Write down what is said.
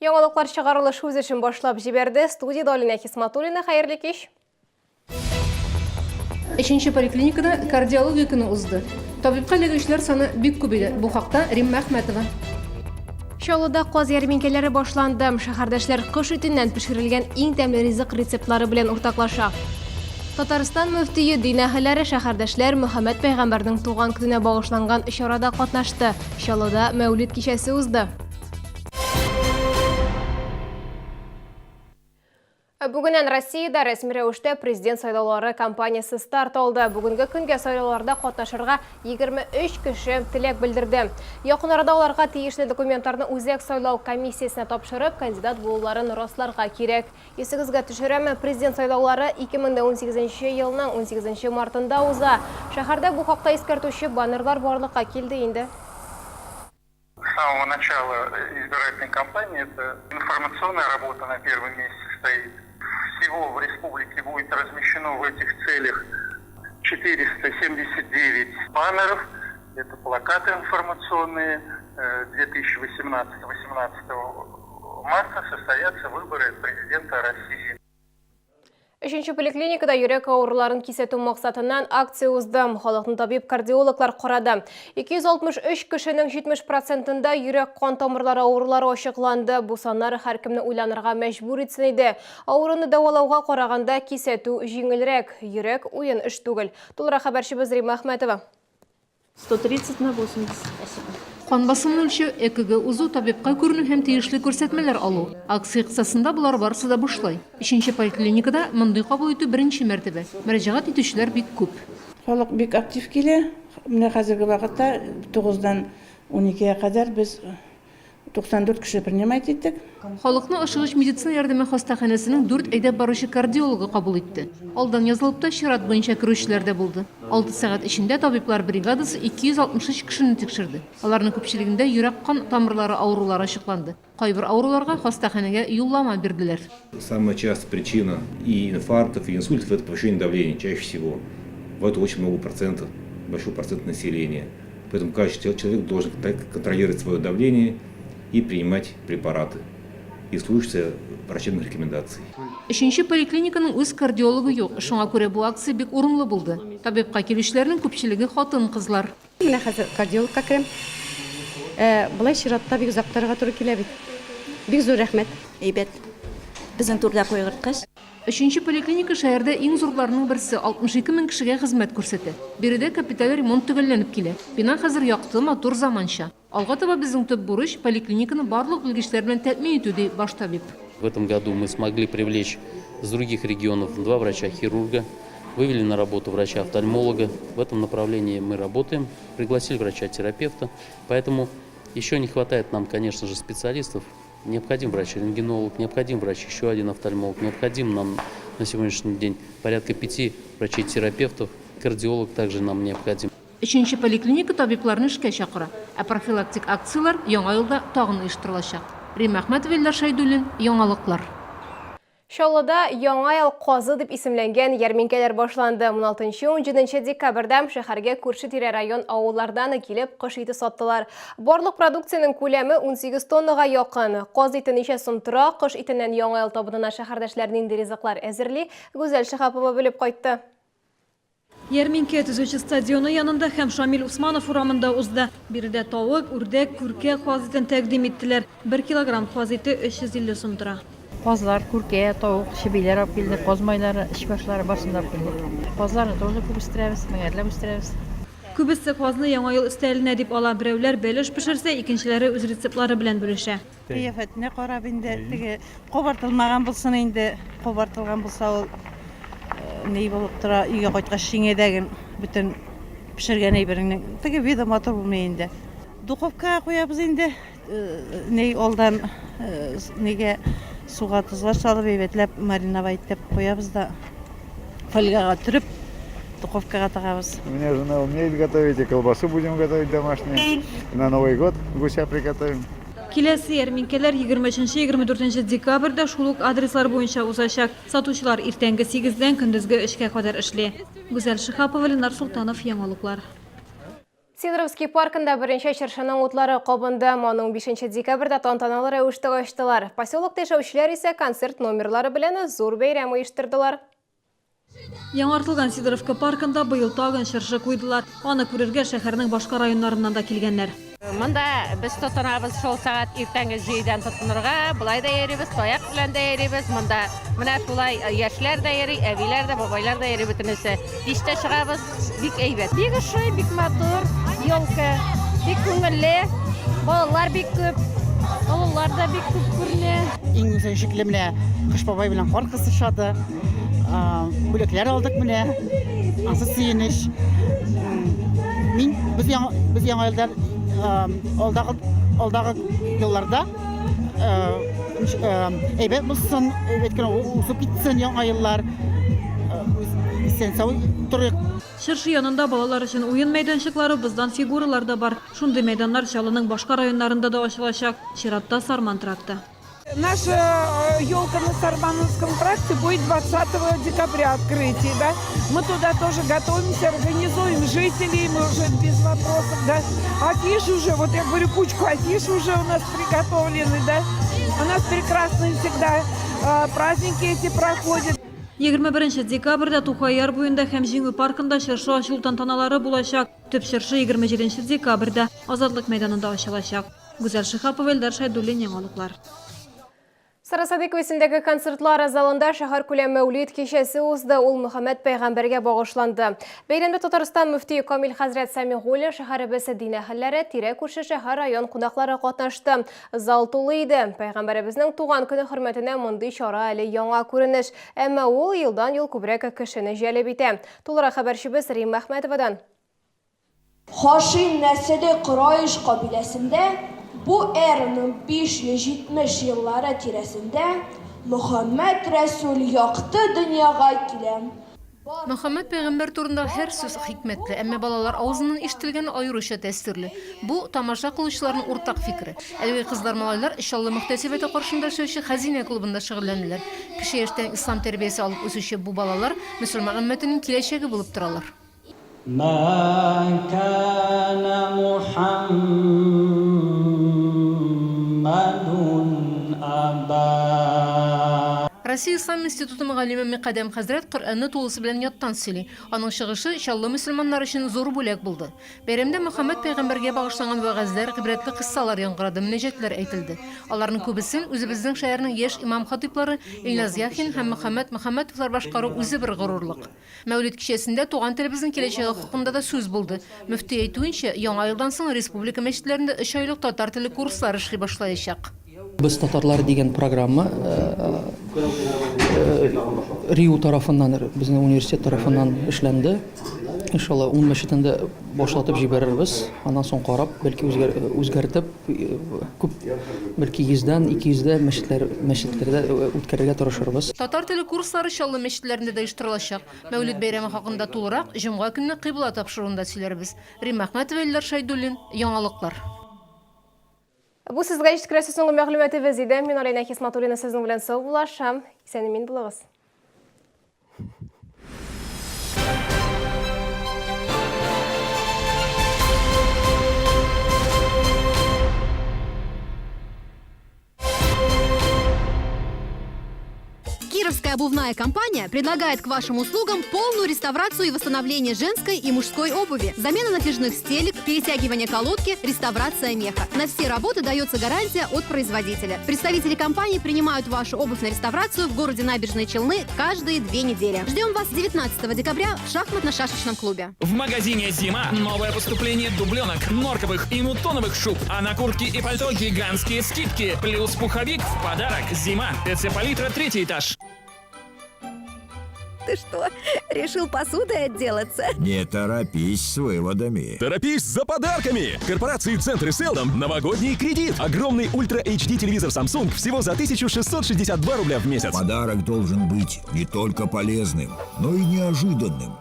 Яңалыклар чыгарылыш үз эшен башлап җибәрде. Студияда Алина Хисматуллина, хәерле кич. 3-нче поликлиникада кардиология көне узды. Табибка элегүчләр саны бик күп иде. Бу хакта Римма Әхмәтова. Чаллыда каз ярминкәләре башланды. Шәһәрдәшләр кыш итеннән пешерелгән иң тәмле ризык рецептлары белән уртаклаша. Татарстан мөфтие дин әһелләре шәһәрдәшләр Мөхәммәд пәйгамбәрнең туган көненә багышланган ишарада катнашты. Чаллыда Мәүлид кичәсе узды. Бүгінен Россияда рәсми рәвештә президент сайлаулары кампаниясы старт алды. Бүгінгі көнгә сайлауларда катнашырга 23 кеше теләк белдерде. Якын арада аларга тиешле документларны үзәк сайлау комиссиясына тапшырып, кандидат булуларын расларга кирәк. Исегезгә төшерәм, президент сайлаулары 2018 елның 18 мартында уза. Шәһәрдә бу хакта искәртүче баннерлар барлыкка килде инде. С самого начала избирательной кампании это информационная работа на первом месте стоит. Всего в республике будет размещено в этих целях 479 баннеров. Это плакаты информационные. 2018 марта состоятся выборы президента России. 3-нче поликлиникада йөрәк авыруларын кисәтү максатыннан акция узды. Халыкны табиб-кардиологлар карады. 263 кешенең 70%-нда йөрәк кан тамырлары авырулары ачыкланды. Бу саннар һәркемне уйланырга мәҗбүр итсен иде. Авыруны дәвалауга караганда кисәтү җиңелрәк. Йөрәк уен эш түгел. Тулырак хәбәрчебез Римма Әхмәтова. 130 на 80. Кан басымын үлчәү, ЭКГ узу, табибка күренү һәм тиешле күрсәтмәләр алу. Акция кысасында булар барысы да бушлай. 3-нче поликлиникада мондый кабул итү беренче мәртәбә. Мөрәҗәгать итүчеләр бик күп. Халык бик актив килә. Менә хәзерге вакытта 9-дан 12-гә кадәр без 94 кеше принимать иттек. Халыкны ашыгыч медицина ярдәме хастаханәсенең 4 әйдәп баручы кардиологы кабул итте. Алдан язылып та чират буенча керүчеләр дә булды. 6 сәгать эчендә табиблар бригадасы 263 кешене тикшерде. Аларның күпчелегендә йөрәк кан тамырлары авырулары ачыкланды. Кайбер авыруларга хастаханәгә юллама бирделәр. Самая частая причина и инфарктов, и инсультов – это повышение давления чаще всего. В это очень много процентов, большой процент населения. Поэтому каждый человек должен контролировать свое давление и принимать препараты и слушаться врачебных рекомендаций. 3-нче поликлиниканың үз кардиологы юк. Шуңа күрә бу акция бик урынлы булды. Табибка килүчеләрнең күпчелеге хатын-кызлар. Менә хәзер кардиологка керәм. Булай чиратта бик узактарга туры килә бит. Бик зур рәхмәт. Әйбәт. Безнең турда куйгырткыч. 3-нче поликлиника шәһәрдә иң зурларының берсе 62 мең кешегә хезмәт күрсәтә. Биредә капиталь ремонт төгәлләнеп килә. Бина хәзер якты, матур, заманча. Алга таба безнең төп бурыч поликлиниканы барлык белгечләр белән тәэмин итү ди баш табиб. В этом году мы смогли привлечь с других регионов 2 врача-хирурга, вывели на работу врача-офтальмолога. В этом направлении мы работаем, пригласили врача-терапевта, поэтому еще не хватает нам, конечно же, специалистов. Необходим врач-рентгенолог, необходим врач, еще один офтальмолог, необходим нам на сегодняшний день порядка 5 врачей-терапевтов, кардиолог также нам необходим. 3-нче поликлиника табибларны эшкә чакыра, ә профилактик акциялар яңа елда тагын оештырылачак. Римма Әхмәтова, Илдар Шәйдуллин, яңалыклар. Чаллыда яңа ел казы дип исемләнгән ярминкәләр башланды. 16-17 декабрьдә шәһәргә күрше-тирә район авыллардан килеп кыш ите саттылар. Барлык продукциянең күләме 18 тоннага якын. Каз ите ничә сум тора, кыш итеннән яңа ел табынына шәһәрдәшләр нинди ризыклар әзерли? Гүзәл Шәһапова белеп кайтты. Ярминкә төзүче стадионы янында һәм Шамил Усманов урамында узды. Биредә тавык, үрдәк, күркә каз итен тәкъдим иттеләр. 1 килограмм каз ите 350 сум тора. Казлар, күркә, тавык, шибиләр алып килде, казмайлары, эшбашлары басында алып килде. Казларны тоже күп үстерәбез, мәгәрләп үстерәбез. Күбесе казны яңа ел өстәленә дип ала. Берәүләр бәлеш пешерсә, икенчеләре үз рецептлары белән бүлешә. Кыяфәтенә карап инде, теге кабартылмаган булсын инде, кабартылган булса ул ней булып тора, өйгә кайткач шиңәдәген бөтен пешергән әйбереңнең. Теге вида матур булмый инде. Духовкага куябыз инде, ней алдан нигә суга тузлар салып, әйбәтләп мариновать итеп куябыз да фольгага төреп духовкага тагабыз. У меня жена умеет готовить, и колбасу будем готовить домашнюю. На Новый год гуся приготовим. Киләсе ярминкәләр 23-24 декабрьдә шул ук адреслар буенча узачак. Сатучылар иртәнге 8-дән көндезге 3-кә кадәр эшли. Гүзәл Шәһапова, Ленар Султанов, яңалыклар. Сидоровский паркында бірінші шыршының утлары қобынды. Оның 5 декабрда тантаналы рәвішті қоштылар. Поселок тешеушілер ise концерт номерлары білені зор бейрем ұйыштырдылар. Яңартылған Сидоровка паркында быйыл тагын шыршы куйдылар. Аны күрергә шәһәрнең башка районнарыннан да килгәннәр. Мында біз тұтынабыз шол сағат ертеңгі жейден тұтынырға, бұлай да еребіз, тояқ білен де еребіз. Мында мына шулай яшьләр дә ери, әбиләр дә, бабайлар да ери бөтенесе. Биште шығабыз, бик әйбәт. Бик шуй, бик матур, елка, бик күңелле, балалар бик күп, олылар да бик күп күренә. Иң шикле менә Кыш бабай белән кар кысышады. Бүләкләр алдык менә. Аңсы сөенеш. Без яңа елда алдагы елларда әйбәт булсын, әйбәткә усып китсен яңа еллар. Сен сау торык. Шыршы янында балалар өчен уен мәйданчыклары, быздан фигуралар да бар. Шундый мәйданнар Чаллының башка районнарында да ачылачак. Чиратта Сарман тракты. Наша елка на Сармановском тракте будет 20 декабря открытие, да? Мы туда тоже готовимся, организуем жителей, мы уже без вопросов, да? Афиши уже, вот я говорю, кучку афиш уже у нас приготовлены, да? У нас прекрасные всегда праздники эти проходят. 21 декабрда Тухайяр буенда һәм Җиңү паркында шыршы ачылу тантаналары булачак. Төп шыршы 27 декабрда Азатлык мәйданында ачылачак. Гүзәл Шихапова, Элдар Шайдуллин, яңалыклар. Сарасадык весендегі концертлар залында шәһәр күләм мәулид кешесі узды. Ул Мөхәммәд пәйгамбәргә багышланды. Бәйрәмдә Татарстан мөфти Камил хәзрәт Сәмигуллин, шәһәребез дин әһелләре, тирә күрше шәһәр район кунаклары катнашты. Зал тулы иде. Пәйгамбәребезнең туган көне хөрмәтенә мондый чара әле яңа күренеш. Әмма ул елдан-ел күбрәк кешене җәлеп итә. Тулырак хәбәрчебез Рим Әхмәтовадан. Хашим нәселе Корайш кабиләсендә bu эраның 570 еллары тирәсендә Мөхәммәд Рәсүл якты дөньяга килә. Мөхәммәд пәйгамбәр турында һәр сүз хикмәтле, әмма балалар авызыннан ишетелгән аеруча тәэсирле. Бу тамаша кылучыларның уртак фикре. Әлеге кызлар-малайлар иншалла мөхтәсибәте каршында эшләүче Хәзинә клубында шөгыльләнәләр. Кеше яшьтән ислам тәрбиясе алып үсүче бу балалар мөселман өммәтенең киләчәге булып торалар. Россия Ислам институты мөгаллиме Миқадәм хәзрәт Коръәнне тулысы белән яттан сөйли. Аның чыгышы чаллы мөселманнар өчен зур бүләк булды. Бәйрәмдә Мөхәммәд пәйгамбәргә багышланган вәгазьләр, гыйбрәтле кыссалар яңгырады, мөнәҗәтләр әйтелде. Аларның күбесен үзебезнең шәһәрнең яшь имам-хатиблары Илназ Яхин һәм Мөхәммәдовлар башкару үзе бер горурлык. Мәүлид кичәсендә туган телебезнең киләчәге хакында да сүз булды. Мөфти әйтүенчә, яңа елдан соң республика мәчетләрендә 3 айлык татар теле курслары эшли башлаячак. Biz Tatarlar degan programma Риу тарафыннан, безнең университет тарафыннан эшләнде. Иншалла 10 мәчетендә башлатып җибәрербез. Аннан соң карап, бәлки үзгәртеп, күп бәлки 100-дан 200 мәчетләрдә үткәрергә тырышырбыз. Татар теле курслары чаллы мәчетләрендә дә оештырылачак. Мәүлид бәйрәме хакында тулырак җомга көнне кыйбла тапшыруында сөйләрбез. Рим Әхмәтова, Элдар Шайдуллин, яңалыклар. Бу сезгә җиткерәсе соңгы мәгълүматыбыз иде. Мин Алина Хисматуллина сезнең белән сау булашам. Исән-имин булыгыз. Кировская обувная компания предлагает к вашим услугам полную реставрацию и восстановление женской и мужской обуви. Замена натяжных стелек, перетягивание колодки, реставрация меха. На все работы дается гарантия от производителя. Представители компании принимают вашу обувь на реставрацию в городе Набережные Челны каждые 2 недели. Ждем вас 19 декабря в шахматно-шашечном клубе. В магазине «Зима» новое поступление дубленок, норковых и мутоновых шуб. А на куртки и пальто гигантские скидки. Плюс пуховик в подарок. «Зима». ТЦ «Палитра», 3-й этаж. Ты что, решил посудой отделаться? Не торопись с выводами. Торопись за подарками! Корпорации «Центр» и «Селдом» новогодний кредит. Огромный Ультра HD телевизор Samsung всего за 1662 рубля в месяц. Подарок должен быть не только полезным, но и неожиданным.